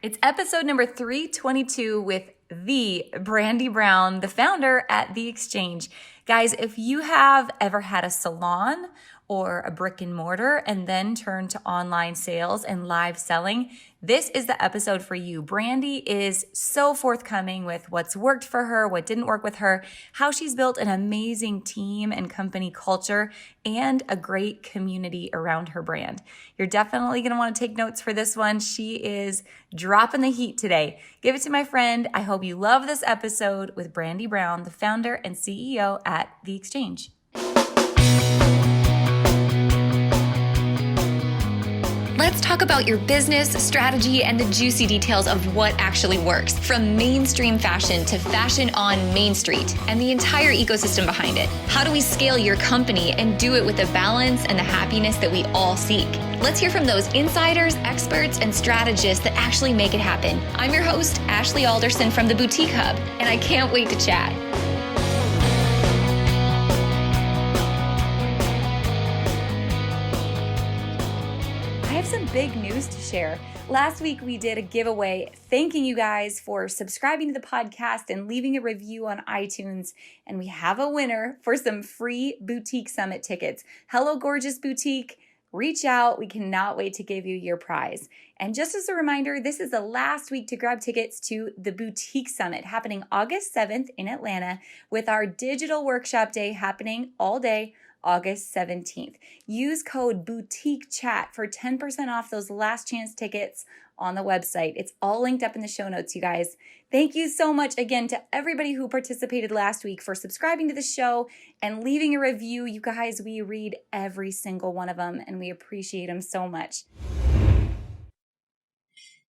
It's episode number 322 with the Brandi Brown, the founder at The Exchange. Guys, if you have ever had a salon or a brick and mortar and then turned to online sales and live selling, this is the episode for you. Brandi is so forthcoming with what's worked for her, what didn't work with her, how she's built an amazing team and company culture, and a great community around her brand. You're definitely going to want to take notes for this one. She is dropping the heat today. Give it to my friend. I hope you love this episode with Brandi Brown, the founder and CEO at The Exchange. Let's talk about your business, strategy, and the juicy details of what actually works, from mainstream fashion to fashion on Main Street and the entire ecosystem behind it. How do we scale your company and do it with the balance and the happiness that we all seek? Let's hear from those insiders, experts, and strategists that actually make it happen. I'm your host, Ashley Alderson from the Boutique Hub, and I can't wait to chat. I have some big news to share. Last week, we did a giveaway thanking you guys for subscribing to the podcast and leaving a review on iTunes. And we have a winner for some free Boutique Summit tickets. Hello, gorgeous boutique. Reach out. We cannot wait to give you your prize. And just as a reminder, this is the last week to grab tickets to the Boutique Summit happening August 7th in Atlanta, with our digital workshop day happening all day August 17th. Use code BOUTIQUECHAT for 10% off those last chance tickets on the website. It's all linked up in the show notes, you guys. Thank you so much again to everybody who participated last week for subscribing to the show and leaving a review. You guys, we read every single one of them and we appreciate them so much.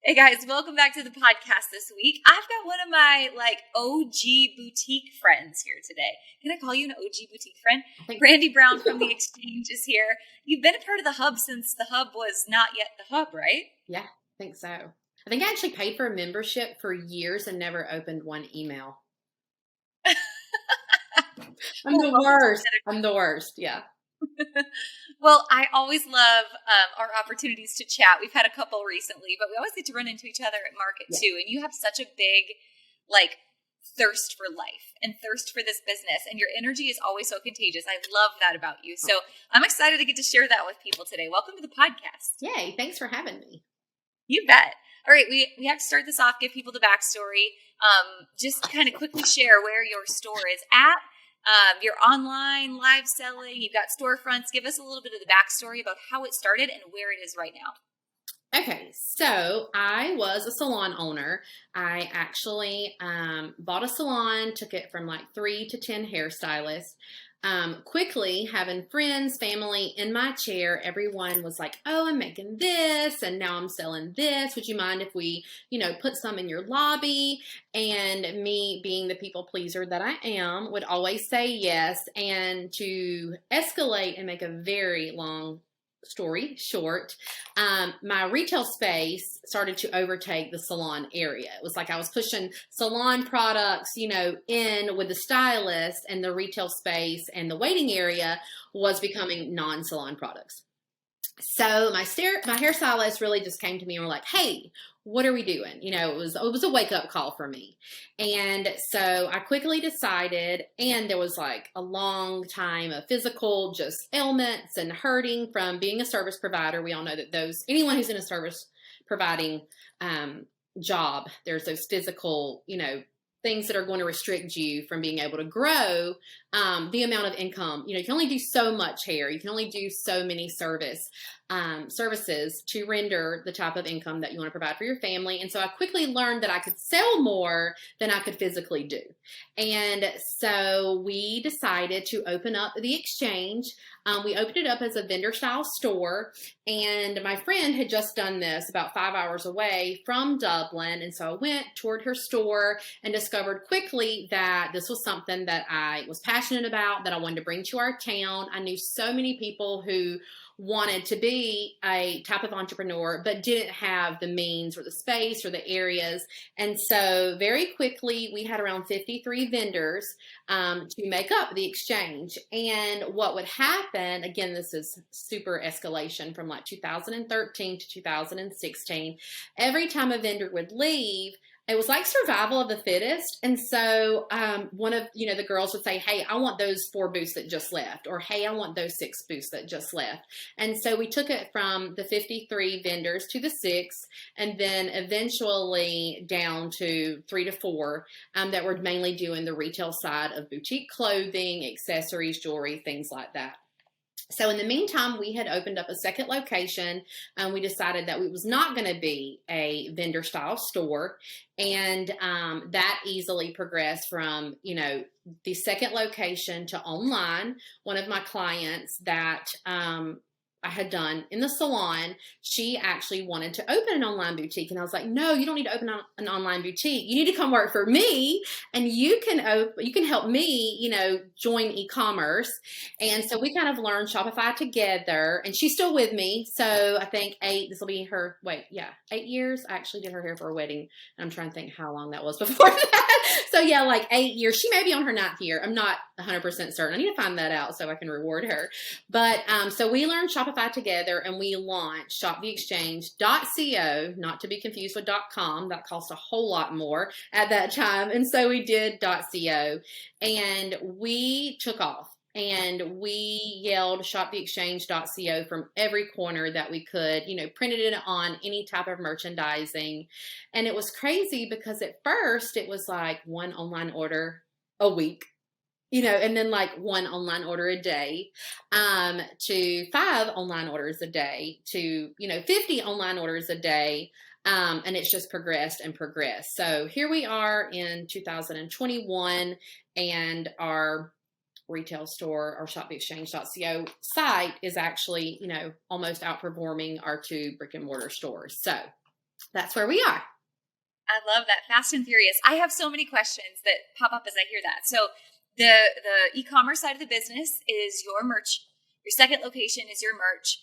Hey guys, welcome back to the podcast this week. I've got one of my OG boutique friends here today. Can I call you an OG boutique friend? Brandi Brown from The Exchange is here. You've been a part of the Hub since the Hub was not yet the Hub, right? Yeah, I think so. I think I actually paid for a membership for years and never opened one email. I'm the worst. Yeah. Well, I always love our opportunities to chat. We've had a couple recently, but we always get to run into each other at market too. And you have such a big, thirst for life and thirst for this business. And your energy is always so contagious. I love that about you. So I'm excited to get to share that with people today. Welcome to the podcast. Yay. Thanks for having me. You bet. All right. We have to start this off, give people the backstory. Just kind of quickly share where your store is at. Your online live selling, you've got storefronts. Give us a little bit of the backstory about how it started and where it is right now. Okay, so I was a salon owner. I actually bought a salon, took it from 3 to 10 hairstylists. Quickly having friends, family in my chair, everyone was like, oh, I'm making this and now I'm selling this. Would you mind if we, put some in your lobby? And me being the people pleaser that I am would always say yes. And to escalate and make a very long story short, my retail space started to overtake the salon area. It was like I was pushing salon products, in with the stylist, and the retail space and the waiting area was becoming non-salon products. So my hairstylist really just came to me and were like, hey, what are we doing? It was a wake up call for me. And so I quickly decided, and there was a long time of physical just ailments and hurting from being a service provider. We all know that anyone who's in a service providing job, there's those physical, things that are going to restrict you from being able to grow the amount of income. You can only do so much hair. You can only do so many services to render the type of income that you want to provide for your family. And so I quickly learned that I could sell more than I could physically do. And so we decided to open up the Exchange. We opened it up as a vendor style store, and my friend had just done this about 5 hours away from Dublin. And so I went toward her store and discovered quickly that this was something that I was passionate about, that I wanted to bring to our town. I knew so many people who wanted to be a type of entrepreneur, but didn't have the means or the space or the areas. And so very quickly, we had around 53 vendors to make up the exchange. And what would happen, again, this is super escalation from like 2013 to 2016, every time a vendor would leave, it was like survival of the fittest. And so one of, the girls would say, hey, I want those 4 booths that just left, or hey, I want those 6 booths that just left. And so we took it from the 53 vendors to the 6, and then eventually down to 3 to 4 that were mainly doing the retail side of boutique clothing, accessories, jewelry, things like that. So in the meantime, we had opened up a second location, and we decided that it was not going to be a vendor style store. And that easily progressed from, the second location to online. One of my clients that I had done in the salon, she actually wanted to open an online boutique. And I was like, no, you don't need to open an online boutique. You need to come work for me, and you can help me, join e-commerce. And so we kind of learned Shopify together, and she's still with me. So I think 8 years. I actually did her hair for a wedding, and I'm trying to think how long that was before that. So yeah, like 8 years. She may be on her 9th year. I'm not 100% certain. I need to find that out so I can reward her. But so we learned Shopify together, and we launched shoptheexchange.co, not to be confused with .com. That cost a whole lot more at that time. And so we did .co, and we took off. And we yelled shoptheexchange.co from every corner that we could, printed it on any type of merchandising. And it was crazy because at first it was like 1 online order a week, and then like 1 online order a day, to 5 online orders a day, to, 50 online orders a day. And it's just progressed and progressed. So here we are in 2021, and our retail store, our shoptheexchange.co site is actually, almost outperforming our 2 brick and mortar stores. So that's where we are. I love that. Fast and furious. I have so many questions that pop up as I hear that. So the e-commerce side of the business is your merch. Your second location is your merch.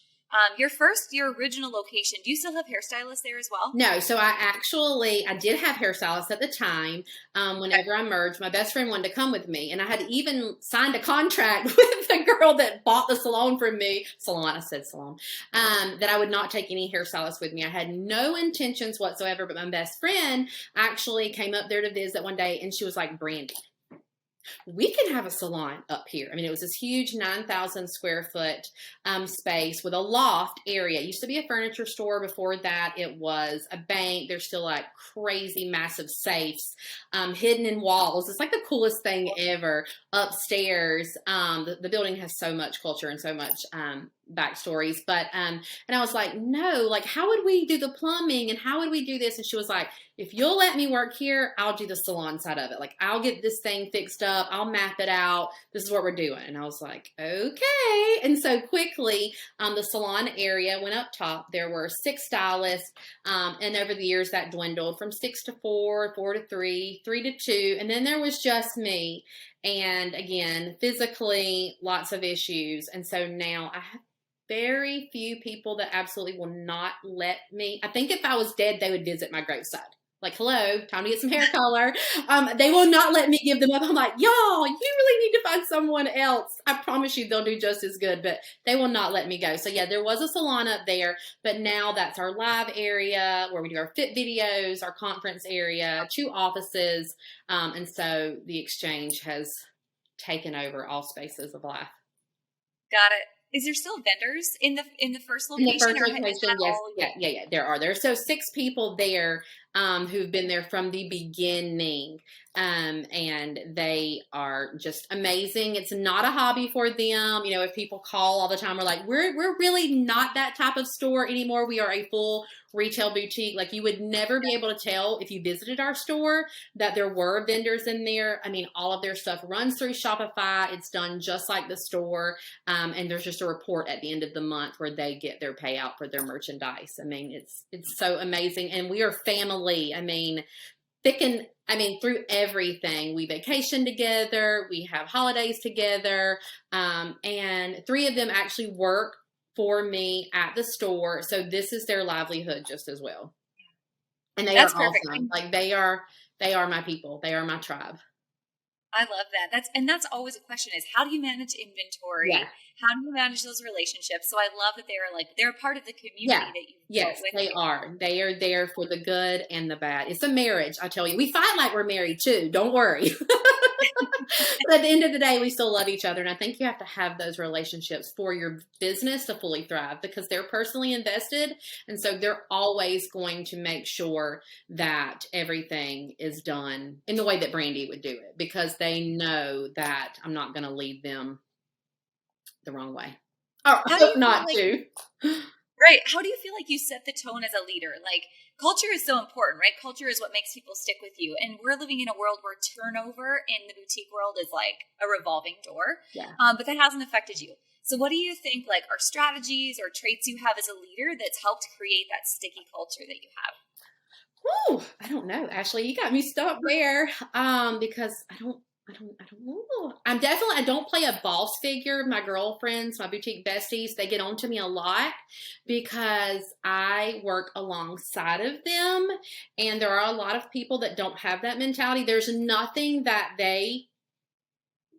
Your original location, do you still have hairstylists there as well? No. So I did have hairstylists at the time. Whenever I merged, my best friend wanted to come with me, and I had even signed a contract with the girl that bought the salon from me. Salon, that I would not take any hairstylists with me. I had no intentions whatsoever, but my best friend actually came up there to visit one day, and she was like, Brandi, we can have a salon up here. I mean, it was this huge 9,000 square foot space with a loft area. It used to be a furniture store. Before that, it was a bank. There's still like crazy massive safes hidden in walls. It's like the coolest thing ever. Upstairs, the building has so much culture and so much backstories. But and I was like, no, like, how would we do the plumbing and how would we do this? And she was like, if you'll let me work here, I'll do the salon side of it. Like, I'll get this thing fixed up. I'll map it out. This is what we're doing. And I was like, okay. And so quickly, the salon area went up top. There were 6 stylists. And over the years that dwindled from 6 to 4, 4 to 3, 3 to 2. And then there was just me. And again, physically, lots of issues. And so now I have very few people that absolutely will not let me. I think if I was dead, they would visit my graveside. Like, hello, time to get some hair color. They will not let me give them up. I'm like, y'all, you really need to find someone else. I promise you they'll do just as good, but they will not let me go. So yeah, there was a salon up there, but now that's our live area where we do our fit videos, our conference area, 2 offices. And so the exchange has taken over all spaces of life. Got it. Is there still vendors in the first location? In the first location, yes. Yeah, there are. There's 6 people there who've been there from the beginning. And they are just amazing. It's not a hobby for them. If people call all the time, we're like, we're really not that type of store anymore. We are a full retail boutique. Like, you would never be able to tell if you visited our store that there were vendors in there. I mean, all of their stuff runs through Shopify. It's done just like the store. And there's just a report at the end of the month where they get their payout for their merchandise. I mean, it's so amazing. And we are family. I mean, through everything. We vacation together. We have holidays together. And 3 of them actually work for me at the store. So this is their livelihood just as well. And they That's are perfect. awesome. Like they are my people. They are my tribe. I love that. That's always a question is how do you manage inventory? Yeah. How do you manage those relationships? So I love that they're a part of the community that you've built with. They are. They are there for the good and the bad. It's a marriage, I tell you. We fight like we're married too. Don't worry. But at the end of the day, we still love each other. And I think you have to have those relationships for your business to fully thrive because they're personally invested. And so they're always going to make sure that everything is done in the way that Brandi would do it because they know that I'm not going to lead them the wrong way. Or I hope not to. Right. How do you feel like you set the tone as a leader? Like culture is so important, right? Culture is what makes people stick with you. And we're living in a world where turnover in the boutique world is like a revolving door. Yeah. But that hasn't affected you. So what do you think like are strategies or traits you have as a leader that's helped create that sticky culture that you have? Whew, I don't know. Ashley, you got me stuck there. Because I don't know. I don't play a boss figure. My girlfriends, my boutique besties, they get on to me a lot because I work alongside of them. And there are a lot of people that don't have that mentality. There's nothing that they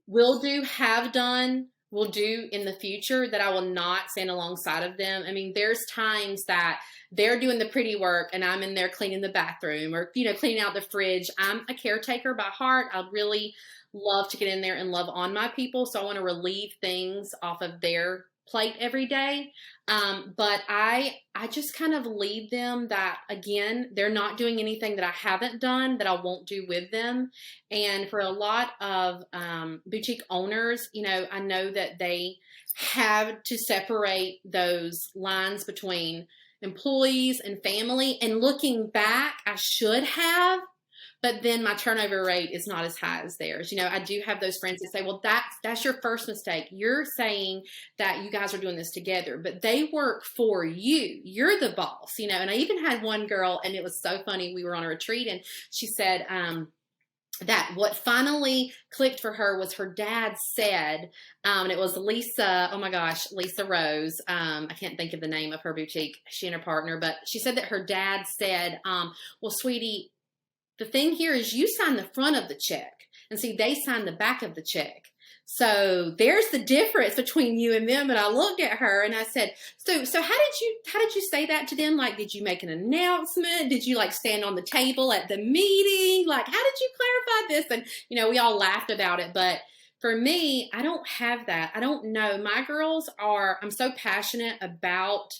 will do, have done, will do in the future that I will not stand alongside of them. I mean, there's times that they're doing the pretty work and I'm in there cleaning the bathroom or, cleaning out the fridge. I'm a caretaker by heart. I really love to get in there and love on my people. So I want to relieve things off of their plate every day. But I just kind of lead them that, again, they're not doing anything that I haven't done that I won't do with them. And for a lot of boutique owners, I know that they have to separate those lines between employees and family. And looking back, I should have. But then my turnover rate is not as high as theirs. I do have those friends that say, well, that's your first mistake. You're saying that you guys are doing this together, but they work for you. You're the boss, And I even had one girl, and it was so funny. We were on a retreat, and she said that what finally clicked for her was her dad said, and it was Lisa, oh my gosh, Lisa Rose. I can't think of the name of her boutique, she and her partner, but she said that her dad said, well, sweetie, the thing here is you sign the front of the check and see, they sign the back of the check. So there's the difference between you and them. And I looked at her and I said, so how did you say that to them? Like, did you make an announcement? Did you stand on the table at the meeting? Like, how did you clarify this? And, we all laughed about it, but for me, I don't have that. I don't know. My girls I'm so passionate about,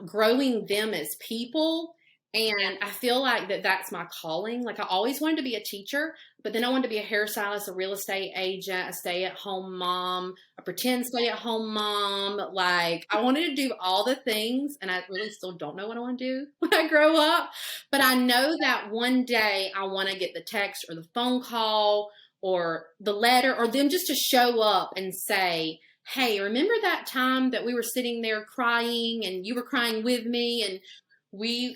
growing them as people. And I feel like that's my calling. Like I always wanted to be a teacher, but then I wanted to be a hairstylist, a real estate agent, a stay-at-home mom, a pretend stay-at-home mom. Like I wanted to do all the things, and I really still don't know what I want to do when I grow up. But I know that one day I want to get the text or the phone call or the letter or them just to show up and say, hey, remember that time that we were sitting there crying and you were crying with me and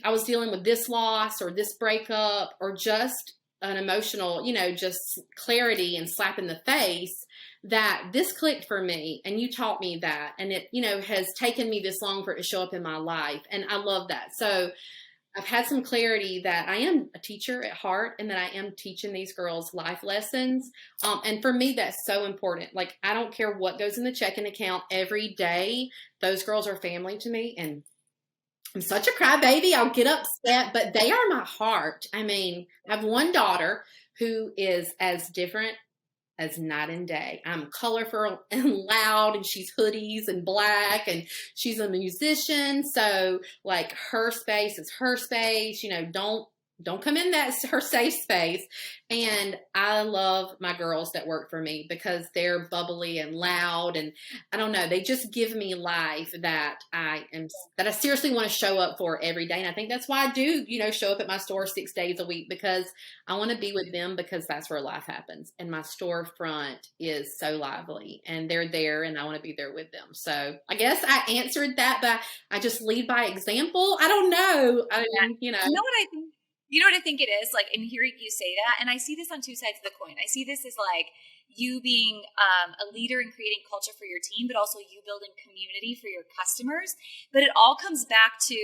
I was dealing with this loss or this breakup or just an emotional, just clarity and slap in the face that this clicked for me and you taught me that. And it, has taken me this long for it to show up in my life. And I love that. So I've had some clarity that I am a teacher at heart and that I am teaching these girls life lessons. And for me, that's so important. Like, I don't care what goes in the checking account every day. Those girls are family to me. And I'm such a crybaby. I'll get upset, but they are my heart. I mean, I have one daughter who is as different as night and day. I'm colorful and loud, and she's hoodies and black, and she's a musician. So like her space is her space, don't come in her safe space. And I love my girls that work for me because they're bubbly and loud. And I don't know, they just give me life that I seriously want to show up for every day. And I think that's why I do, show up at my store 6 days a week because I want to be with them because that's where life happens. And my storefront is so lively and they're there and I want to be there with them. So I guess I answered that, but I just lead by example. I don't know. You know what I think? You know what I think it is? Like, in hearing you say that, and I see this on two sides of the coin. I see this as like you being a leader in creating culture for your team, but also you building community for your customers. But it all comes back to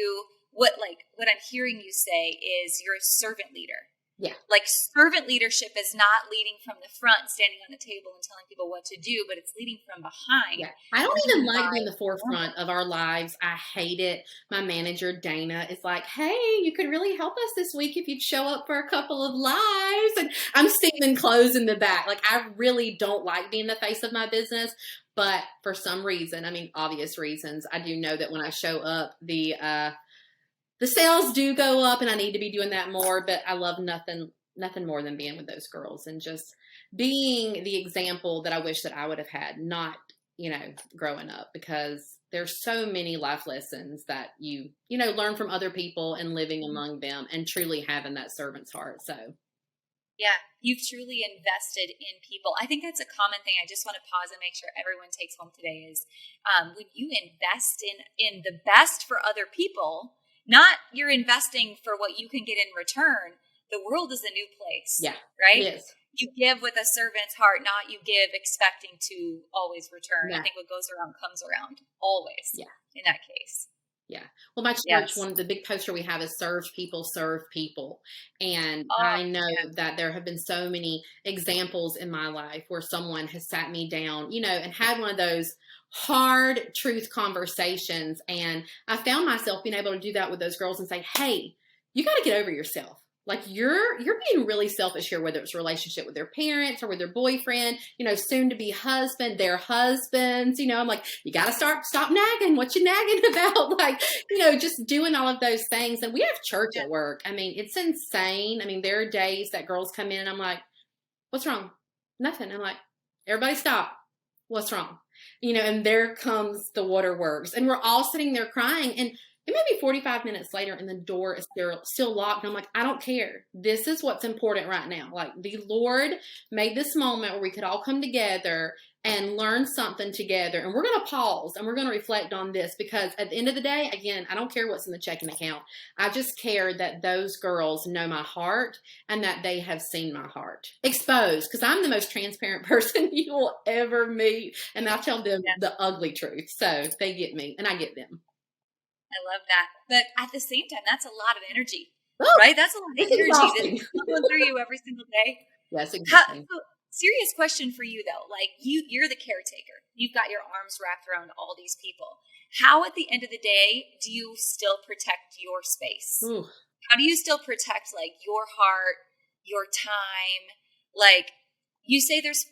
what I'm hearing you say is you're a servant leader. Yeah. Like, servant leadership is not leading from the front, standing on the table and telling people what to do, but it's leading from behind. Yeah. I don't even like being the forefront of our lives. I hate it. My manager, Dana, is like, hey, you could really help us this week if you'd show up for a couple of lives. And I'm steaming clothes in the back. Like, I really don't like being the face of my business. But for some reason, I mean, obvious reasons, I do know that when I show up, the sales do go up, and I need to be doing that more, but I love nothing more than being with those girls and just being the example that I wish that I would have had, not, growing up, because there's so many life lessons that you learn from other people and living among them and truly having that servant's heart. So yeah, you've truly invested in people. I think that's a common thing. I just want to pause and make sure everyone takes home today is when you invest in the best for other people, not you're investing for what you can get in return. The world is a new place. Yeah. Right? It is. You give with a servant's heart, not you give expecting to always return. Yeah. I think what goes around comes around always. Yeah. In that case. Yeah. Well, my church, one of the big poster we have is serve people, serve people. And I know that there have been so many examples in my life where someone has sat me down, and had one of those hard truth conversations. And I found myself being able to do that with those girls and say, hey, you got to get over yourself. Like, you're being really selfish here, whether it's a relationship with their parents or with their boyfriend, soon to be husband, their husbands, I'm like, you got to stop nagging. What you nagging about? Like, just doing all of those things. And we have church at work. I mean, it's insane. I mean, there are days that girls come in and I'm like, what's wrong? Nothing. I'm like, everybody stop. What's wrong? And there comes the waterworks, and we're all sitting there crying, and it may be 45 minutes later and the door is still locked. And I'm like, I don't care. This is what's important right now. Like, the Lord made this moment where we could all come together and learn something together. And we're going to pause and we're going to reflect on this, because at the end of the day, again, I don't care what's in the checking account. I just care that those girls know my heart and that they have seen my heart exposed, because I'm the most transparent person you will ever meet. And I tell them the ugly truth. So they get me and I get them. I love that. But at the same time, that's a lot of energy, oh, right? That's a lot of energy that's going through you every single day. Yes, exactly. Serious question for you, though. Like, you're the caretaker. You've got your arms wrapped around all these people. How, at the end of the day, do you still protect your space? Ooh. How do you still protect, like, your heart, your time? Like, I say, there's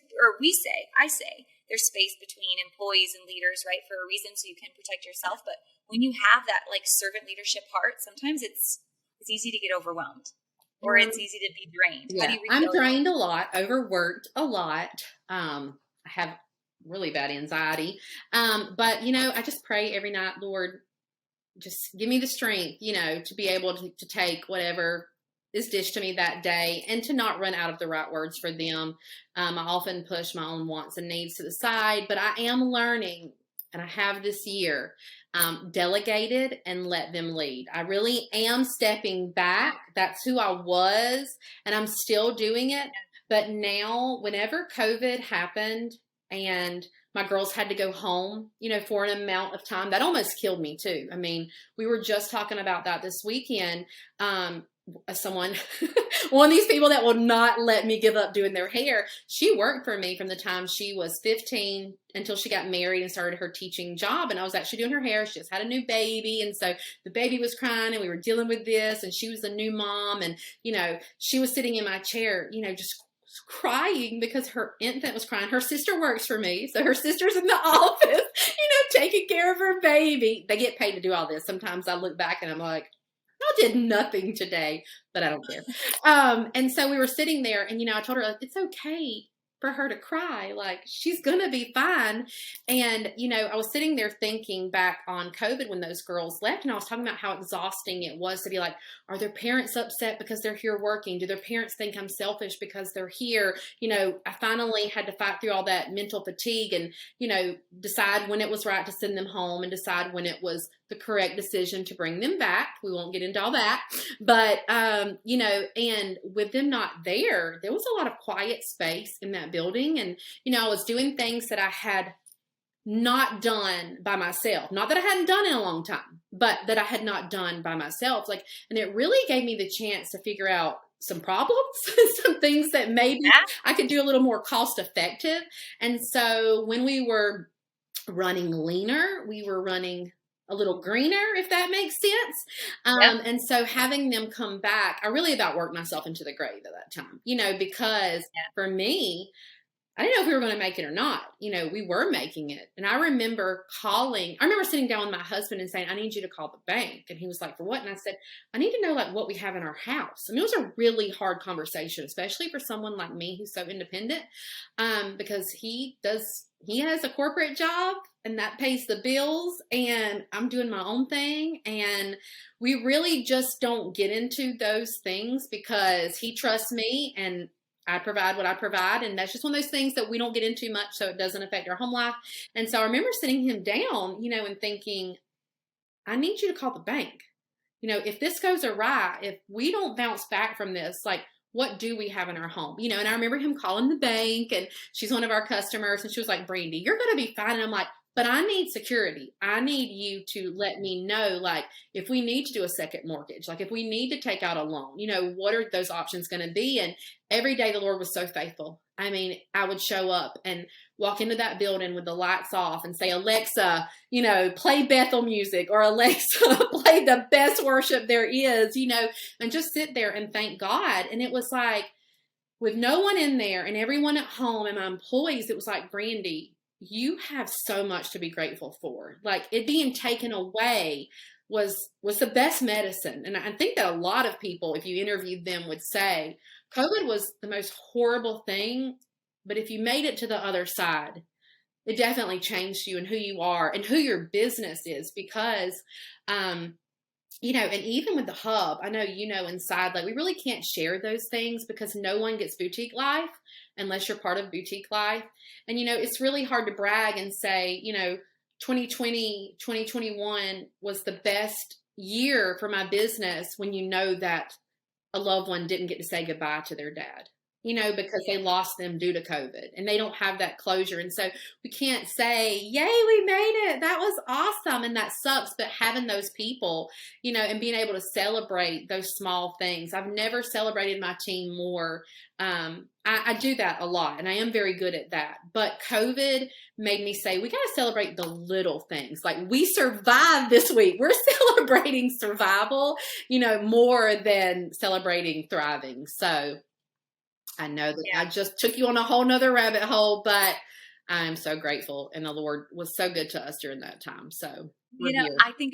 space between employees and leaders, right, for a reason, so you can protect yourself. But when you have that, like, servant leadership heart, sometimes it's easy to get overwhelmed, or it's easy to be drained. Yeah, I'm drained a lot, overworked a lot. I have really bad anxiety. But, I just pray every night, Lord, just give me the strength, to be able to take whatever is dished to me that day and to not run out of the right words for them. I often push my own wants and needs to the side, but I am learning, and I have this year, delegated and let them lead. I really am stepping back. That's who I was, and I'm still doing it. But now, whenever COVID happened and my girls had to go home, for an amount of time, that almost killed me too. I mean, we were just talking about that this weekend. Someone, one of these people that will not let me give up doing their hair, she worked for me from the time she was 15 until she got married and started her teaching job. And I was actually doing her hair. She just had a new baby. And so the baby was crying and we were dealing with this, and she was a new mom. And, she was sitting in my chair, just crying because her infant was crying. Her sister works for me. So her sister's in the office, taking care of her baby. They get paid to do all this. Sometimes I look back and I'm like, I did nothing today, but I don't care. And so we were sitting there, and, I told her, like, it's okay for her to cry. Like, she's going to be fine. And, I was sitting there thinking back on COVID when those girls left, and I was talking about how exhausting it was to be like, are their parents upset because they're here working? Do their parents think I'm selfish because they're here? I finally had to fight through all that mental fatigue and, decide when it was right to send them home and decide when it was the correct decision to bring them back. We won't get into all that, but, you know, and with them not there, there was a lot of quiet space in that building. And, you know, I was doing things that I had not done by myself. Not that I hadn't done in a long time, but that I had not done by myself. Like, and it really gave me the chance to figure out some problems, some things that maybe I could do a little more cost effective. And so when we were running leaner, we were running a little greener, if that makes sense. And so having them come back, I really about worked myself into the grave at that time, you know, because for me, I didn't know if we were going to make it or not. You know, we were making it. And I remember sitting down with my husband and saying, I need you to call the bank. And he was like, for what? And I said, I need to know like what we have in our house. I mean, it was a really hard conversation, especially for someone like me who's so independent, because he has a corporate job and that pays the bills, and I'm doing my own thing. And we really just don't get into those things because he trusts me and I provide what I provide. And that's just one of those things that we don't get into much, so it doesn't affect our home life. And so I remember sitting him down, you know, and thinking, I need you to call the bank. You know, if this goes awry, if we don't bounce back from this, like, what do we have in our home? You know, and I remember him calling the bank, and she's one of our customers, and she was like, Brandi, you're going to be fine. And I'm like, but I need security. I need you to let me know, like, if we need to do a second mortgage, like if we need to take out a loan, you know, what are those options going to be? And every day the Lord was so faithful. I mean, I would show up and walk into that building with the lights off and say, Alexa, you know, play Bethel music, or Alexa, play the best worship there is, you know, and just sit there and thank God. And it was like, with no one in there and everyone at home and my employees, it was like, Brandi, you have so much to be grateful for. Like, it being taken away was the best medicine. And I think that a lot of people, if you interviewed them, would say COVID was the most horrible thing. But if you made it to the other side, it definitely changed you and who you are and who your business is. Because, you know, and even with the hub, I know, you know, inside, like, we really can't share those things because no one gets boutique life unless you're part of boutique life. And, you know, it's really hard to brag and say, you know, 2020, 2021 was the best year for my business when you know that a loved one didn't get to say goodbye to their dad, you know, because they lost them due to COVID and they don't have that closure. And so we can't say, yay, we made it. That was awesome. And that sucks. But having those people, you know, and being able to celebrate those small things. I've never celebrated my team more. I do that a lot, and I am very good at that. But COVID made me say, we got to celebrate the little things. Like, we survived this week. We're celebrating survival, you know, more than celebrating thriving. So I know that I just took you on a whole nother rabbit hole, but I'm so grateful. And the Lord was so good to us during that time. So, you know, I think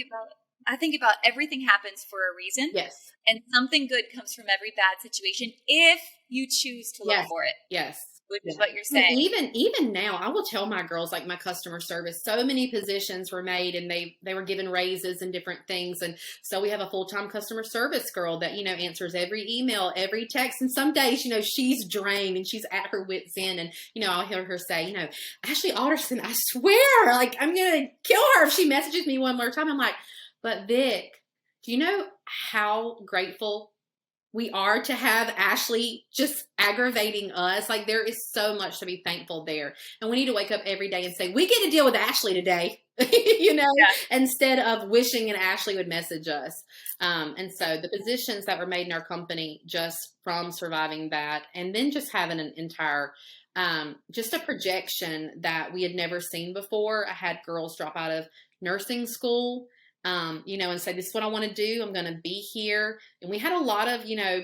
about everything happens for a reason. Yes. And something good comes from every bad situation if you choose to look for it. Yes. Which is what you're saying. Even now, I will tell my girls, like my customer service, so many positions were made and they were given raises and different things. And so we have a full-time customer service girl that, you know, answers every email, every text. And some days, you know, she's drained and she's at her wit's end. And, you know, I'll hear her say, you know, Ashley Alderson, I swear, like, I'm going to kill her if she messages me one more time. I'm like, but Vic, do you know how grateful we are to have Ashley just aggravating us? Like, there is so much to be thankful there. And we need to wake up every day and say, we get to deal with Ashley today, you know, instead of wishing and Ashley would message us. And so the positions that were made in our company just from surviving that, and then just having an entire, just a projection that we had never seen before. I had girls drop out of nursing school, you know, and say, this is what I want to do. I'm going to be here. And we had a lot of, you know,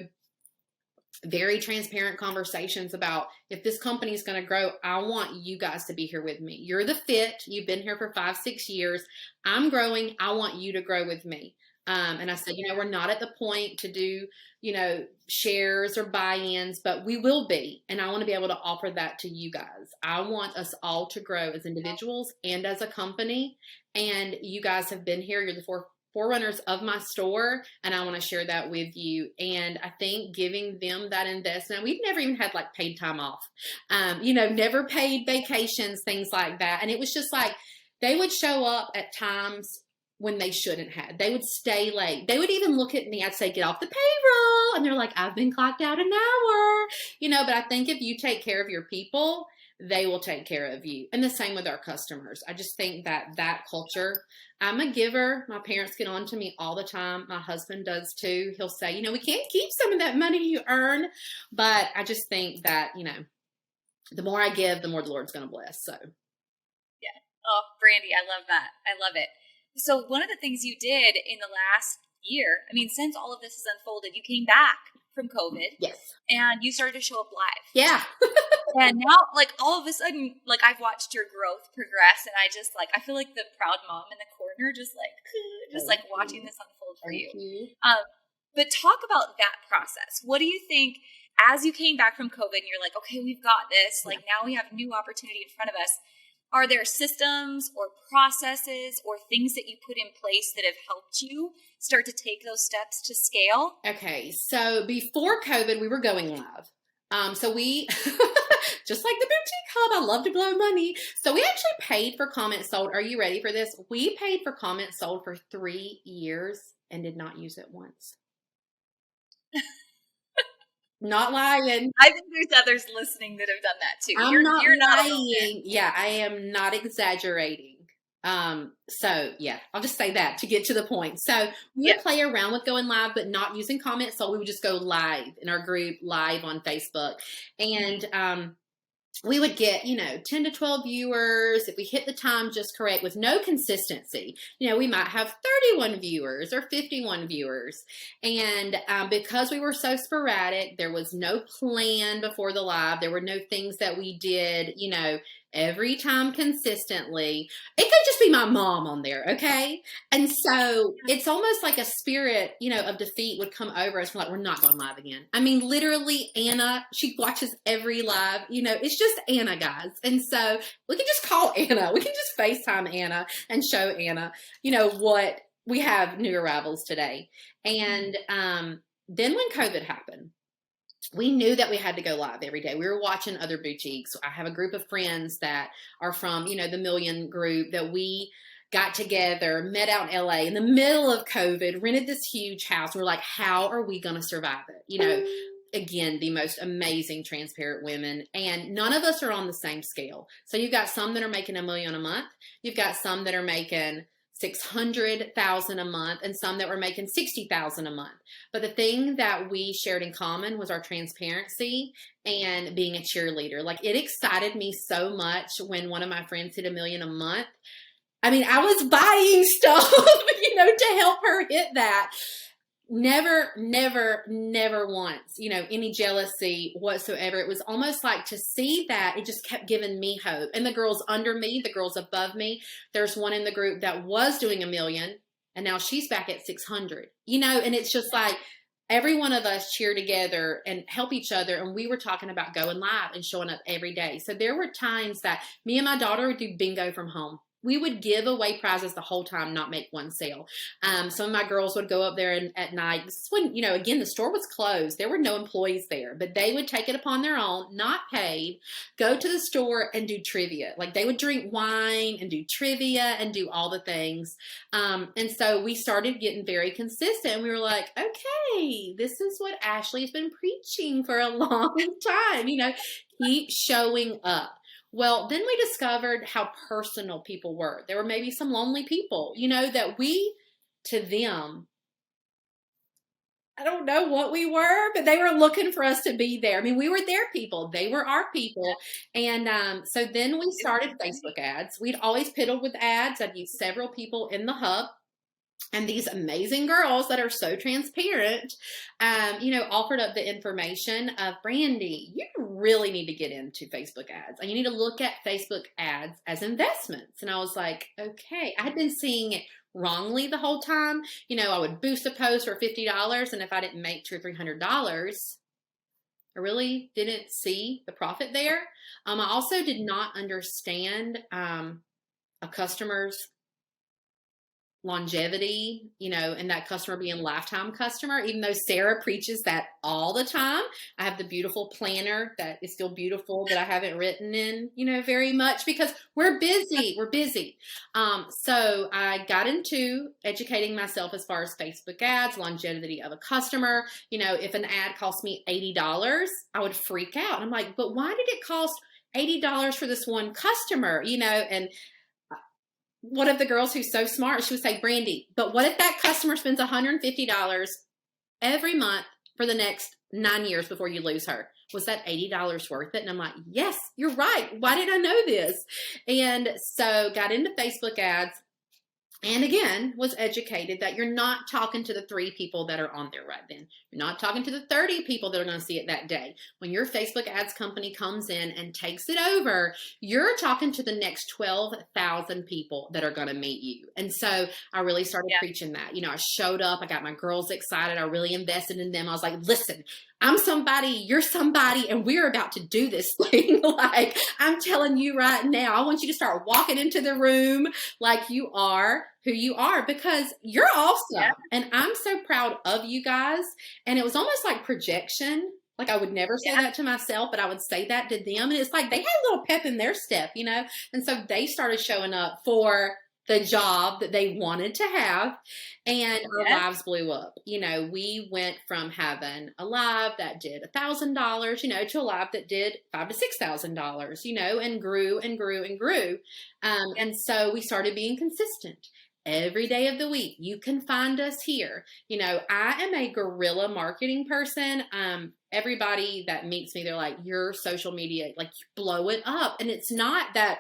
very transparent conversations about, if this company is going to grow, I want you guys to be here with me. You're the fit. You've been here for 5-6 years. I'm growing. I want you to grow with me. And I said, you know, we're not at the point to do, you know, shares or buy-ins, but we will be. And I want to be able to offer that to you guys. I want us all to grow as individuals and as a company. And you guys have been here. You're the forerunners of my store. And I want to share that with you. And I think giving them that investment, we've never even had like paid time off, you know, never paid vacations, things like that. And it was just like, they would show up at times when they shouldn't have. They would stay late. They would even look at me. I'd say, get off the payroll. And they're like, I've been clocked out an hour. But I think if you take care of your people, they will take care of you. And the same with our customers. I just think that culture, I'm a giver. My parents get on to me all the time. My husband does too. He'll say, we can't keep some of that money you earn. But I just think that, the more I give, the more the Lord's going to bless. So. Yeah. Oh, Brandi, I love that. I love it. So one of the things you did in the last year, since all of this has unfolded, you came back from COVID. Yes. And you started to show up live. Yeah. And now, all of a sudden, I've watched your growth progress, and I feel like the proud mom in the corner, just watching this unfold for you. But talk about that process. What do you think, as you came back from COVID, and you're like, okay, we've got this, now we have new opportunity in front of us. Are there systems or processes or things that you put in place that have helped you start to take those steps to scale? Okay, so before COVID, we were going live. So we, just like the boutique hub, I love to blow money. So we actually paid for comments sold. Are you ready for this? We paid for comments sold for 3 years and did not use it once. Not lying. I think there's others listening that have done that too. You're not lying. Yeah, I am not exaggerating. So yeah, I'll just say that to get to the point. So we would play around with going live, but not using comments. So we would just go live in our group, live on Facebook. And, we would get, 10 to 12 viewers if we hit the time just correct with no consistency. We might have 31 viewers or 51 viewers. And because we were so sporadic, there was no plan before the live. There were no things that we did, every time consistently. It could just be my mom on there, okay? And so it's almost like a spirit, of defeat would come over us. We're like, we're not going live again. Literally, Anna, she watches every live. It's just Anna, guys. And so we can just call Anna. We can just FaceTime Anna and show Anna, what we have new arrivals today. And then when COVID happened, we knew that we had to go live every day. We were watching other boutiques. I have a group of friends that are from, the Million group that we got together, met out in LA in the middle of COVID, rented this huge house. We're like, how are we going to survive it? Again, the most amazing, transparent women. And none of us are on the same scale. So you've got some that are making $1 million a month. You've got some that are making $600,000 a month, and some that were making $60,000 a month. But the thing that we shared in common was our transparency and being a cheerleader. It excited me so much when one of my friends hit $1 million a month. I was buying stuff, to help her hit that. Never once, any jealousy whatsoever. It was almost like to see that, it just kept giving me hope. And the girls under me, the girls above me, there's one in the group that was doing $1 million and now she's back at 600, and it's just like every one of us cheer together and help each other. And we were talking about going live and showing up every day. So there were times that me and my daughter would do bingo from home. We would give away prizes the whole time, not make one sale. Some of my girls would go up there at night. This is when, again, the store was closed. There were no employees there, but they would take it upon their own, not paid, go to the store and do trivia. They would drink wine and do trivia and do all the things. And so we started getting very consistent. We were like, okay, this is what Ashley's been preaching for a long time. Keep showing up. Well, then we discovered how personal people were. There were maybe some lonely people, that we, to them, I don't know what we were, but they were looking for us to be there. We were their people. They were our people. And so then we started Facebook ads. We'd always piddled with ads. I'd used several people in the hub. And these amazing girls that are so transparent, offered up the information of, Brandi, you really need to get into Facebook ads. And you need to look at Facebook ads as investments. And I was like, okay. I had been seeing it wrongly the whole time. I would boost a post for $50. And if I didn't make $200 or $300, I really didn't see the profit there. I also did not understand a customer's longevity, and that customer being lifetime customer, even though Sarah preaches that all the time. I have the beautiful planner that is still beautiful that I haven't written in, very much because we're busy. We're busy. So I got into educating myself as far as Facebook ads, longevity of a customer. If an ad cost me $80, I would freak out. I'm like, but why did it cost $80 for this one customer? And one of the girls who's so smart, she would say, Brandi, but what if that customer spends $150 every month for the next 9 years before you lose her? Was that $80 worth it? And I'm like, yes, you're right. Why did I know this? And so got into Facebook ads. And again, was educated that you're not talking to the 3 people that are on there right then. You're not talking to the 30 people that are going to see it that day. When your Facebook ads company comes in and takes it over, you're talking to the next 12,000 people that are going to meet you. And so I really started preaching that. I showed up, I got my girls excited. I really invested in them. I was like, listen, I'm somebody, you're somebody, and we're about to do this thing. Like, I'm telling you right now, I want you to start walking into the room like you are who you are, because you're awesome. Yeah. And I'm so proud of you guys. And it was almost like projection. Like, I would never say that to myself, but I would say that to them. And it's like they had a little pep in their step, And so they started showing up for the job that they wanted to have, and our lives blew up. We went from having a live that did $1,000, to a live that did $5,000 to $6,000, and grew and grew and grew. And so we started being consistent. Every day of the week, you can find us here. I am a guerrilla marketing person. Everybody that meets me, they're like, your social media, like, you blow it up. And it's not that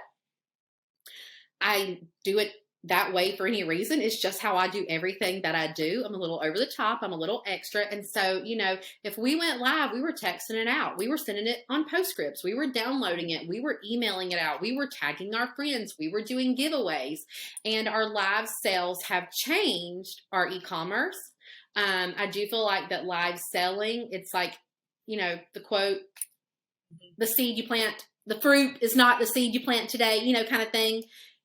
I do it that way for any reason. It's just how I do everything that I do. I'm a little over the top. I'm a little extra. And so, if we went live, we were texting it out. We were sending it on postscripts. We were downloading it. We were emailing it out. We were tagging our friends. We were doing giveaways. And our live sales have changed our e-commerce. I do feel like that live selling, it's like, the quote, the seed you plant, the fruit is not the seed you plant today, kind of thing.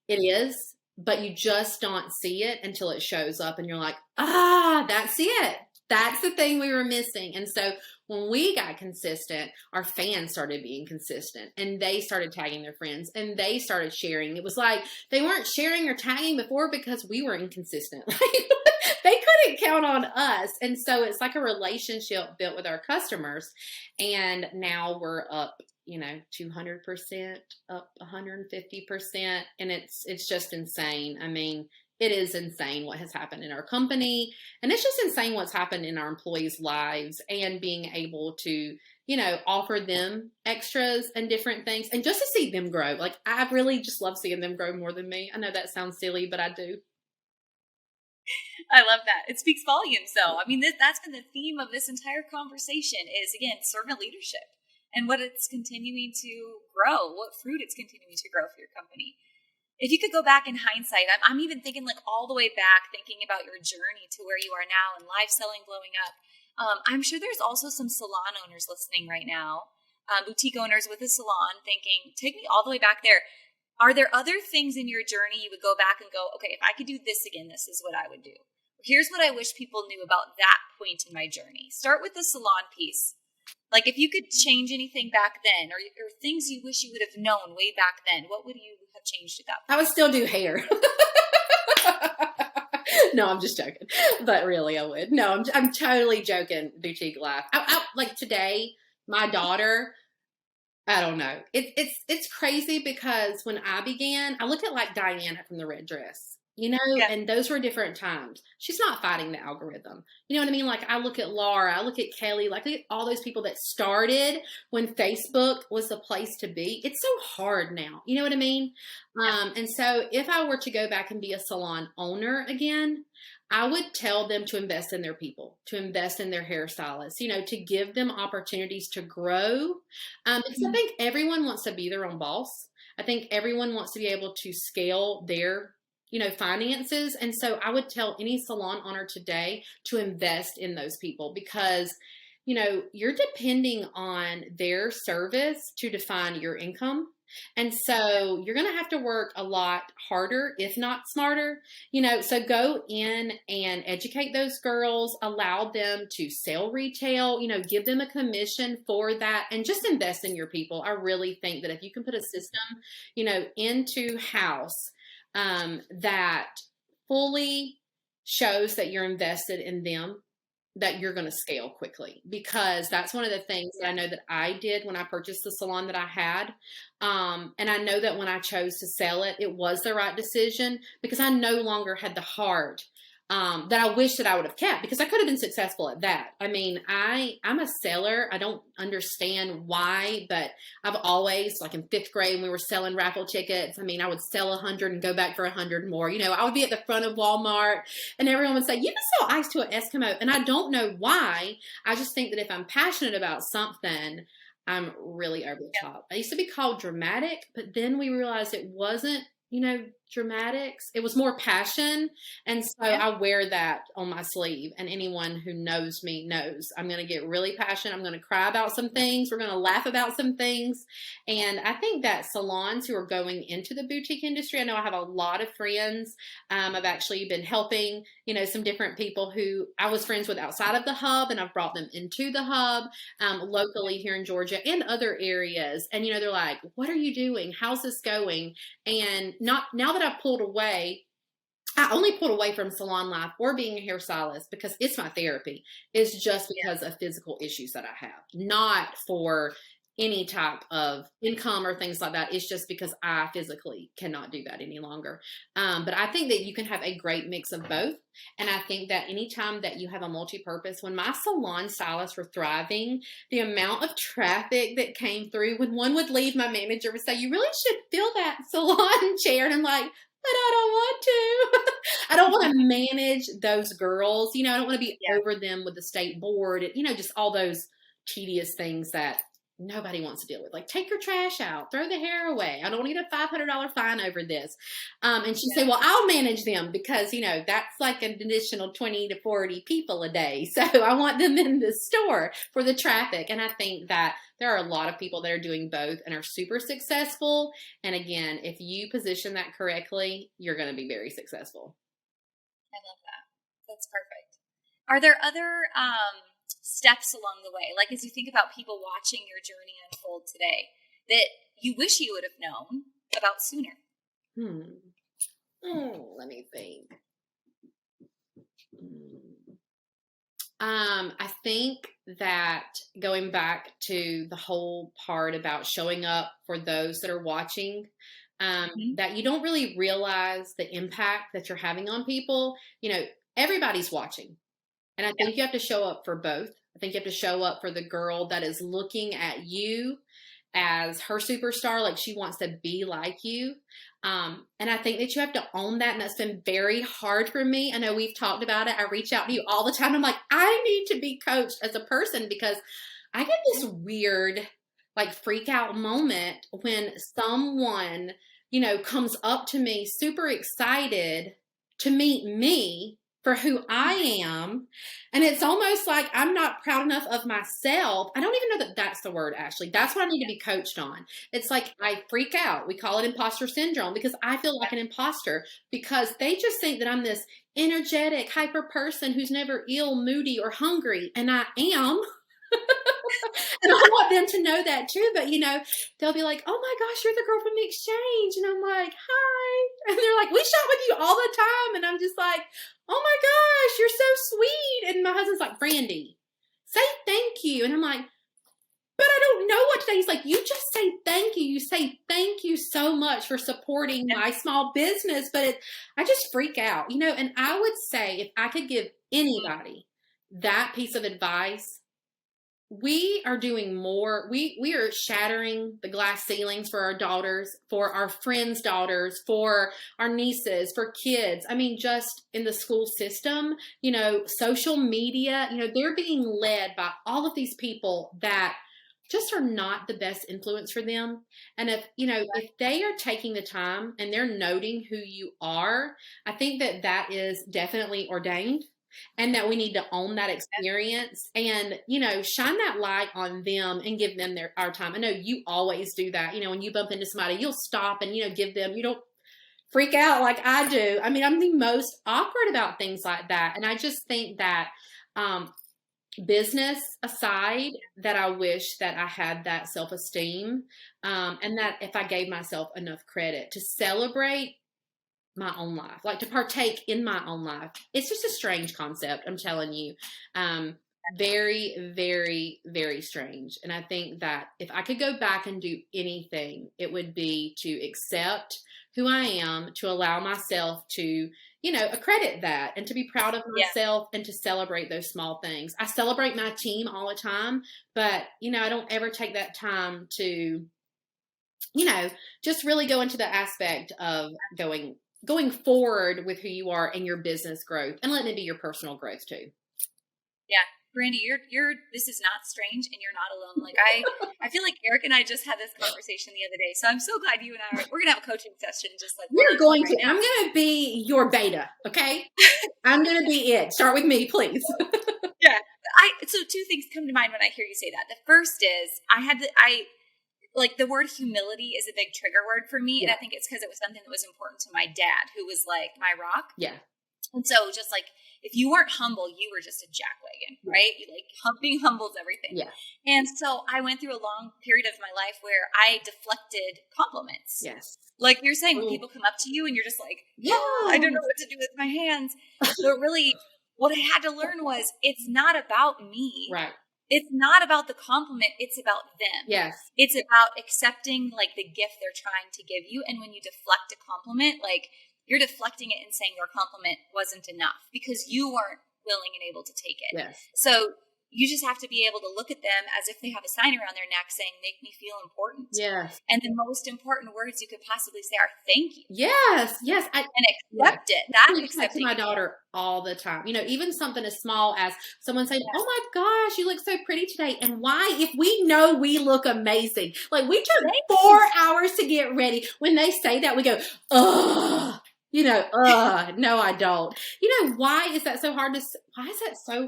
It is, but you just don't see it until it shows up and you're like, that's it. That's the thing we were missing. And so when we got consistent, our fans started being consistent, and they started tagging their friends, and they started sharing. It was like they weren't sharing or tagging before because we were inconsistent. They couldn't count on us. And so it's like a relationship built with our customers. And now we're up, 200%, up 150%. And it's just insane. I mean, it is insane what has happened in our company. And it's just insane what's happened in our employees' lives, and being able to, offer them extras and different things, and just to see them grow. Like, I really just love seeing them grow more than me. I know that sounds silly, but I do. I love that. It speaks volumes, though. I mean, that's been the theme of this entire conversation is, again, servant leadership and what it's continuing to grow, what fruit it's continuing to grow for your company. If you could go back in hindsight, I'm even thinking like all the way back, thinking about your journey to where you are now and live selling blowing up. I'm sure there's also some salon owners listening right now, boutique owners with a salon thinking, take me all the way back there. Are there other things in your journey you would go back and go, okay, if I could do this again, this is what I would do. Here's what I wish people knew about that point in my journey. Start with the salon piece. Like, if you could change anything back then, or things you wish you would have known way back then, what would you have changed at that point? I would still do hair. No, I'm just joking. But really, I would. No, I'm totally joking. Boutique life. Like today, my daughter, I don't know. It's crazy because when I began, I look at like Diana from the red dress. And those were different times. She's not fighting the algorithm. You know what I mean? Like, I look at Laura, I look at Kelly, like, look at all those people that started when Facebook was the place to be. It's so hard now. You know what I mean? And so if I were to go back and be a salon owner again, I would tell them to invest in their people, to invest in their hairstylists, to give them opportunities to grow. Because I think everyone wants to be their own boss. I think everyone wants to be able to scale their finances. And so I would tell any salon owner today to invest in those people, because, you're depending on their service to define your income. And so you're going to have to work a lot harder, if not smarter, so go in and educate those girls, allow them to sell retail, give them a commission for that, and just invest in your people. I really think that if you can put a system, into house, that fully shows that you're invested in them, that you're going to scale quickly, because that's one of the things that I know that I did when I purchased the salon that I had. And I know that when I chose to sell it, it was the right decision, because I no longer had the heart that I wish that I would have kept, because I could have been successful at that. I mean, I'm a seller. I don't understand why, but I've always, like in 5th grade when we were selling raffle tickets, I mean, I would sell 100 and go back for 100 more. I would be at the front of Walmart and everyone would say, you can sell ice to an Eskimo. And I don't know why. I just think that if I'm passionate about something, I'm really over the top. I used to be called dramatic, but then we realized it wasn't, dramatics. It was more passion. And so I wear that on my sleeve. And anyone who knows me knows I'm going to get really passionate. I'm going to cry about some things. We're going to laugh about some things. And I think that salons who are going into the boutique industry, I know I have a lot of friends. I've actually been helping, some different people who I was friends with outside of the hub, and I've brought them into the hub locally here in Georgia and other areas. And, they're like, what are you doing? How's this going? And now that I've pulled away, I only pulled away from salon life or being a hairstylist because it's my therapy. It's just because of physical issues that I have, not for any type of income or things like that. It's just because I physically cannot do that any longer. But I think that you can have a great mix of both. And I think that anytime that you have a multi-purpose, when my salon stylists were thriving, the amount of traffic that came through, when one would leave, my manager would say, you really should fill that salon chair. And I'm like, but I don't want to. I don't want to manage those girls. I don't want to be over them with the state board, just all those tedious things that nobody wants to deal with. Like, take your trash out, throw the hair away. I don't need a $500 fine over this. And she'd say, well, I'll manage them because, that's like an additional 20 to 40 people a day. So I want them in the store for the traffic. And I think that there are a lot of people that are doing both and are super successful. And again, if you position that correctly, you're going to be very successful. I love that. That's perfect. Are there other steps along the way, like as you think about people watching your journey unfold today, that you wish you would have known about sooner? Let me think. I think that going back to the whole part about showing up for those that are watching, that you don't really realize the impact that you're having on people. Everybody's watching. And I think you have to show up for both. I think you have to show up for the girl that is looking at you as her superstar, like she wants to be like you. And I think that you have to own that. And that's been very hard for me. I know we've talked about it. I reach out to you all the time. I'm like, I need to be coached as a person, because I get this weird, like, freak out moment when someone, comes up to me super excited to meet me for who I am. And it's almost like I'm not proud enough of myself. I don't even know that that's the word, actually. That's what I need to be coached on. It's like I freak out. We call it imposter syndrome, because I feel like an imposter, because they just think that I'm this energetic, hyper person who's never ill, moody, or hungry. And I am. And I want them to know that too. But, they'll be like, oh my gosh, you're the girl from the exchange. And I'm like, hi. And they're like, we shop with you all the time. And I'm just like, oh my gosh, you're so sweet. And my husband's like, Brandi, say thank you. And I'm like, but I don't know what to say. He's like, you just say thank you. You say thank you so much for supporting my small business. But I just freak out, and I would say if I could give anybody that piece of advice, we are doing more. We are shattering the glass ceilings for our daughters, for our friends' daughters, for our nieces, for kids. I mean, just in the school system, social media, they're being led by all of these people that just are not the best influence for them. And if they are taking the time and they're noting who you are, I think that is definitely ordained. and that we need to own that experience and, shine that light on them and give them our time. I know you always do that. When you bump into somebody, you'll stop and, give them, you don't freak out like I do. I mean, I'm the most awkward about things like that. And I just think that, business aside, that I wish that I had that self-esteem, and that if I gave myself enough credit to celebrate my own life, like to partake in my own life. It's just a strange concept, I'm telling you. Very, very, very strange. And I think that if I could go back and do anything, it would be to accept who I am, to allow myself to, accredit that and to be proud of myself and to celebrate those small things. I celebrate my team all the time, but, I don't ever take that time to, just really go into the aspect of going forward with who you are and your business growth and letting it be your personal growth too. Yeah. Brandi, this is not strange and you're not alone. Like I feel like Eric and I just had this conversation the other day. So I'm so glad you and we're going to have a coaching session. Just like I'm going to be your beta. Okay. I'm going to be it. Start with me, please. Yeah. So two things come to mind when I hear you say that. The first is like the word humility is a big trigger word for me. Yeah. And I think it's because it was something that was important to my dad, who was like my rock. Yeah. And so just like, if you weren't humble, you were just a jackwagon, right? You being humble is everything. Yeah. And so I went through a long period of my life where I deflected compliments. Yes. Like you're saying, when people come up to you and you're just like, I don't know what to do with my hands. But really what I had to learn was it's not about me. Right. It's not about the compliment. It's about them. Yes. It's about accepting like the gift they're trying to give you. And when you deflect a compliment, like you're deflecting it and saying your compliment wasn't enough because you weren't willing and able to take it. Yes. So you just have to be able to look at them as if they have a sign around their neck saying, make me feel important. Yes. And the most important words you could possibly say are thank you. Yes. Yes. And accept it. That's accepting. To my daughter all the time. Even something as small as someone saying, oh my gosh, you look so pretty today. And why? If we know we look amazing. Like we took 4 hours to get ready. When they say that, we go, ugh. No, I don't. Why is that so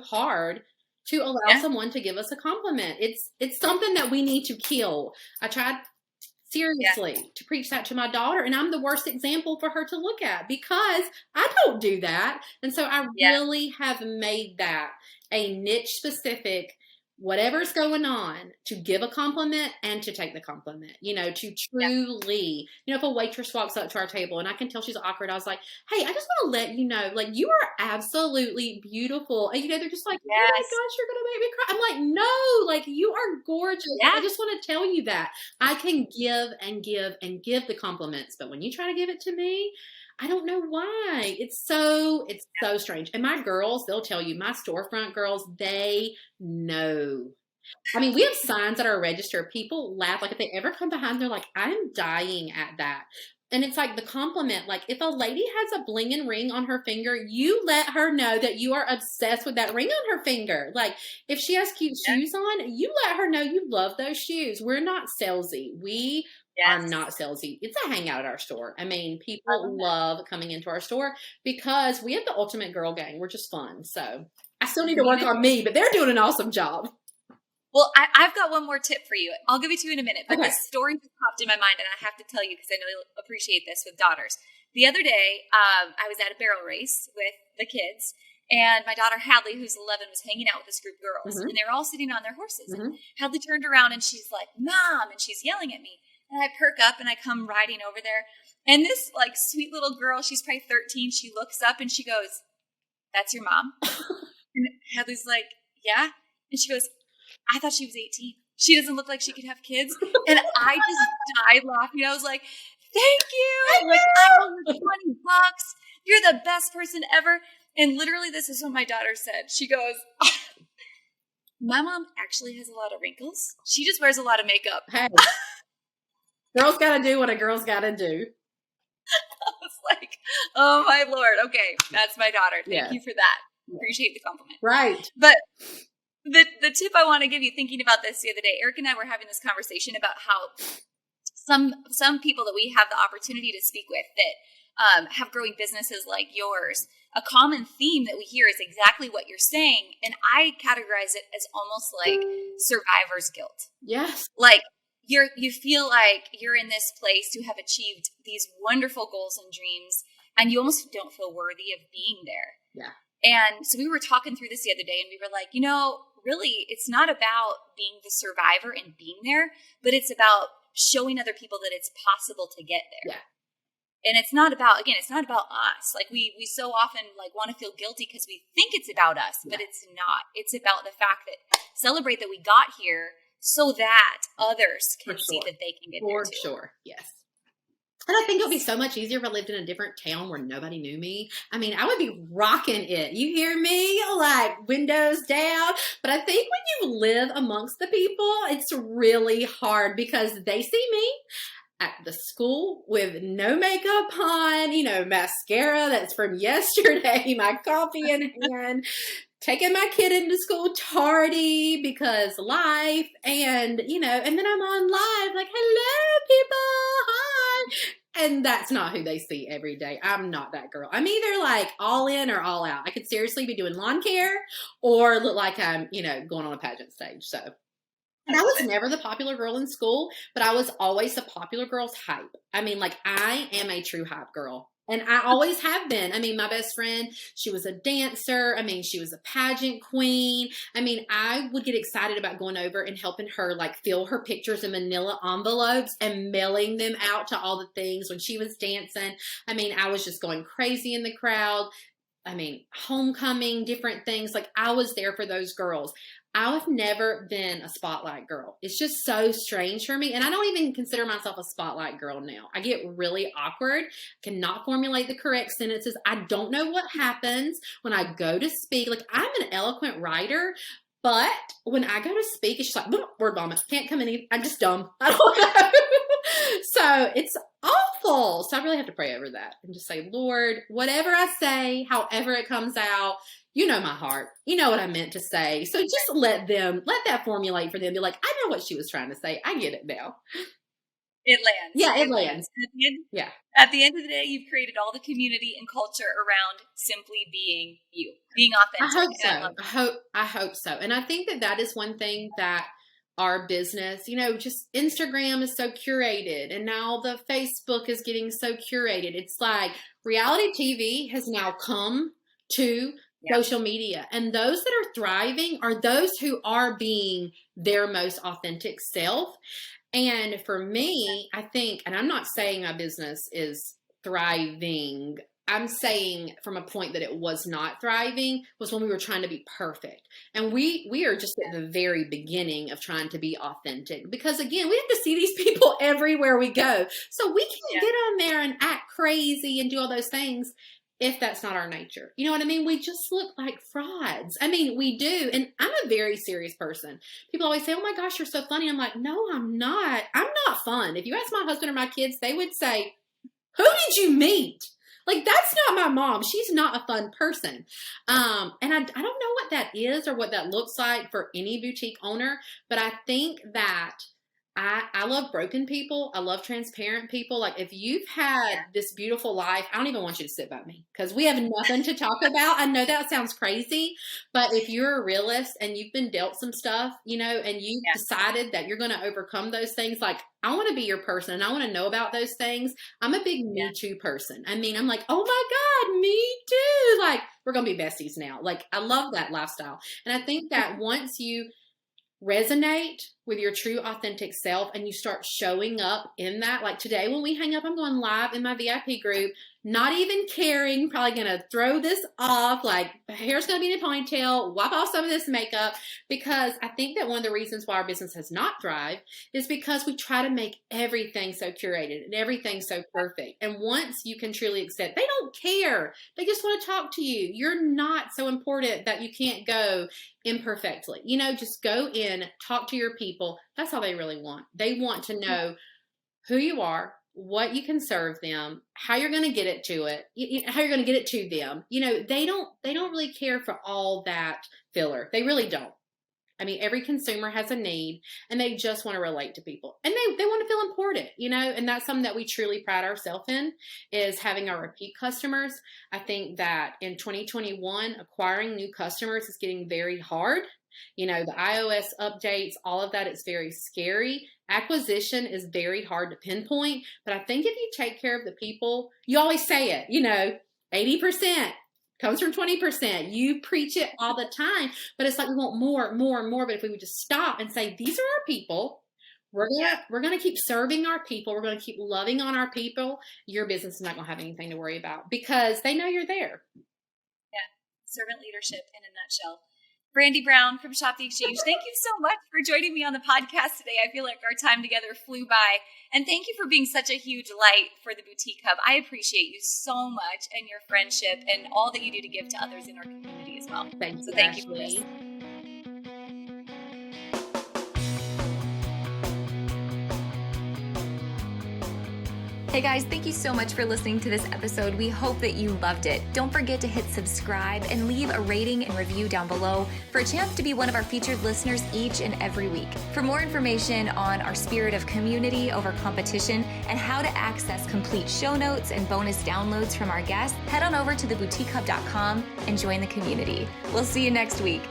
hard to allow someone to give us a compliment? It's something that we need to kill. I tried seriously to preach that to my daughter, and I'm the worst example for her to look at because I don't do that. And so I really have made that a niche specific, whatever's going on, to give a compliment and to take the compliment, to truly, if a waitress walks up to our table and I can tell she's awkward, I was like, hey, I just want to let you know, like, you are absolutely beautiful. And, they're just like, oh my gosh, you're going to make me cry. I'm like, no, like, you are gorgeous. Yeah. I just want to tell you that I can give and give and give the compliments. But when you try to give it to me, I don't know why. It's so strange. And my girls, they'll tell you, my storefront girls, they know. I mean, we have signs at our register. People laugh. Like if they ever come behind, they're like, I'm dying at that. And it's like the compliment. Like if a lady has a blinging ring on her finger, you let her know that you are obsessed with that ring on her finger. Like if she has cute shoes on, you let her know you love those shoes. We're not salesy. I'm not salesy. It's a hangout at our store. I mean, people love coming into our store because we have the ultimate girl gang. We're just fun. So I still need to work on me, but they're doing an awesome job. Well, I've got one more tip for you. I'll give it to you in a minute. But this story just popped in my mind, and I have to tell you because I know you'll appreciate this with daughters. The other day, I was at a barrel race with the kids, and my daughter Hadley, who's 11, was hanging out with this group of girls, and they were all sitting on their horses. And Hadley turned around, and she's like, Mom, and she's yelling at me. And I perk up and I come riding over there. And this like sweet little girl, she's probably 13. She looks up and she goes, that's your mom? And Heather's like, yeah. And she goes, I thought she was 18. She doesn't look like she could have kids. And I just died laughing. I was like, thank you. Like, I owe you $20. You're the best person ever. And literally this is what my daughter said. She goes, my mom actually has a lot of wrinkles. She just wears a lot of makeup. Hey. Girls gotta do what a girl's gotta do. I was like, oh my Lord. Okay, that's my daughter. Thank you for that. Appreciate the compliment. Right. But the tip I want to give you, thinking about this the other day, Eric and I were having this conversation about how some people that we have the opportunity to speak with that have growing businesses like yours, a common theme that we hear is exactly what you're saying. And I categorize it as almost like survivor's guilt. Yes. Like you feel like you're in this place to have achieved these wonderful goals and dreams, and you almost don't feel worthy of being there. Yeah. And so we were talking through this the other day, and we were like, really, it's not about being the survivor and being there, but it's about showing other people that it's possible to get there. Yeah. And it's not about us. Like we so often like want to feel guilty because we think it's about us, but it's not. It's about the fact that celebrate that we got here so that others can see that they can get there too. For sure. Yes. And I think it would be so much easier if I lived in a different town where nobody knew me. I mean, I would be rocking it. You hear me? Like windows down. But I think when you live amongst the people, it's really hard because they see me at the school with no makeup on, mascara that's from yesterday, my coffee in hand, taking my kid into school tardy because life, and then I'm on live like, hello people, hi. And that's not who they see every day. I'm not that girl. I'm either like all in or all out. I could seriously be doing lawn care or look like I'm, going on a pageant stage. So. And I was never the popular girl in school, but I was always the popular girl's hype. I mean, like I am a true hype girl. And I always have been. I mean, my best friend, she was a dancer. I mean, she was a pageant queen. I mean, I would get excited about going over and helping her like fill her pictures in manila envelopes and mailing them out to all the things when she was dancing. I mean, I was just going crazy in the crowd. I mean, homecoming, different things. Like I was there for those girls. I've never been a spotlight girl. It's just so strange for me. And I don't even consider myself a spotlight girl now. I get really awkward, cannot formulate the correct sentences. I don't know what happens when I go to speak. Like I'm an eloquent writer, but when I go to speak, it's just like, word vomit. Can't come in. I'm just dumb. I don't know. So it's awful. So I really have to pray over that and just say, Lord, whatever I say, however it comes out, you know my heart. You know what I meant to say. So just let that formulate for them. Be like, I know what she was trying to say. I get it now. It lands. Yeah, it lands. At the end of the day, you've created all the community and culture around simply being you, being authentic. I hope so. I hope so. And I think that is one thing that our business, just Instagram is so curated, and now the Facebook is getting so curated. It's like reality TV has now come to social media, and those that are thriving are those who are being their most authentic self. And for me, I think, and I'm not saying my business is thriving, I'm saying from a point that it was not thriving was when we were trying to be perfect. And we are just at the very beginning of trying to be authentic, because again, we have to see these people everywhere we go. So we can't get on there and act crazy and do all those things if that's not our nature. You know what I mean? We just look like frauds. I mean, we do. And I'm a very serious person. People always say, oh my gosh, you're so funny. I'm like, no, I'm not. I'm not fun. If you ask my husband or my kids, they would say, who did you meet? Like, that's not my mom. She's not a fun person. And I don't know what that is or what that looks like for any boutique owner, but I think that I love broken people. I love transparent people. Like if you've had this beautiful life, I don't even want you to sit by me because we have nothing to talk about. I know that sounds crazy, but if you're a realist and you've been dealt some stuff, and you've decided that you're going to overcome those things, like I want to be your person and I want to know about those things. I'm a big Me Too person. I mean, I'm like, oh my God, me too. Like we're going to be besties now. Like I love that lifestyle. And I think that once you resonate with your true authentic self and you start showing up in that, like today when we hang up, I'm going live in my VIP group, not even caring, probably going to throw this off, like hair's going to be in a ponytail, wipe off some of this makeup, because I think that one of the reasons why our business has not thrived is because we try to make everything so curated and everything so perfect. And once you can truly accept, they don't care. They just want to talk to you. You're not so important that you can't go imperfectly. Just go in, talk to your people. That's all they really want. They want to know who you are, what you can serve them, how you're going to get it to it, how you're going to get it to them. They don't really care for all that filler. They really don't. I mean, every consumer has a need, and they just want to relate to people, and they want to feel important, and that's something that we truly pride ourselves in, is having our repeat customers. I think that in 2021, acquiring new customers is getting very hard. The iOS updates, all of that, it's very scary. Acquisition is very hard to pinpoint, but I think if you take care of the people, you always say it, 80% comes from 20%. You preach it all the time, but it's like we want more, more, and more. But if we would just stop and say, these are our people, we're gonna keep serving our people, we're gonna keep loving on our people, your business is not gonna have anything to worry about because they know you're there. Yeah, servant leadership in a nutshell. Brandi Brown from Shop the Exchange, thank you so much for joining me on the podcast today. I feel like our time together flew by. And thank you for being such a huge light for the Boutique Hub. I appreciate you so much, and your friendship and all that you do to give to others in our community as well. Thanks, so thank you for this. Hey guys, thank you so much for listening to this episode. We hope that you loved it. Don't forget to hit subscribe and leave a rating and review down below for a chance to be one of our featured listeners each and every week. For more information on our spirit of community over competition and how to access complete show notes and bonus downloads from our guests, head on over to theboutiquehub.com and join the community. We'll see you next week.